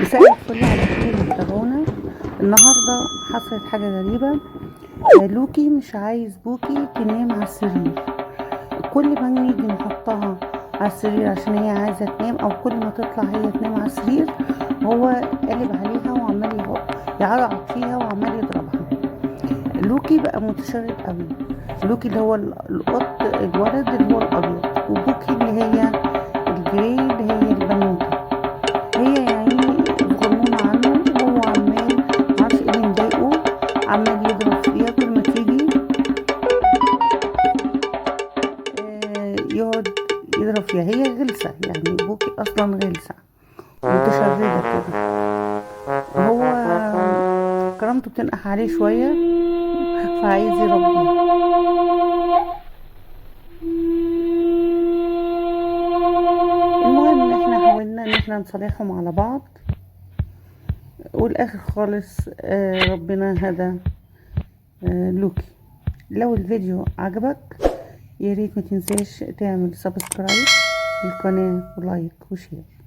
مساء الفل على كل اللي بيتابعونا. النهارده حصلت حاجه غريبه. لوكي مش عايز بوكي تنام على السرير. كل ما نيجي نحطها على السرير عشان هي عايزه تنام، او كل ما تطلع هي تنام على السرير هو قلب عليها وعمال يعيط فيها وعمال يضربها. لوكي بقى متشرد قوي. لوكي اللي هو القط الولد اللي هو الابيض، وبوكي اللي هي الجري اللي هي البنوته. هي يعني صغنونة عنه، وهو عمال معرفش ايه اللي مضايقه، عمال يضرب فيها كل ما تيجي يقعد يضرب فيها. هي غلسة، يعني بوكي اصلا غلسة متشردة كده. هو كرامته بتنقح عليه شوية فعايز يربيها. المهم ان احنا حاولنا ان احنا نصالحهم على بعض، والاخر خالص ربنا هدى لوكي. لو الفيديو عجبك ياريت ما تنساش تعمل سبسكرايب للقناة ولايك وشير.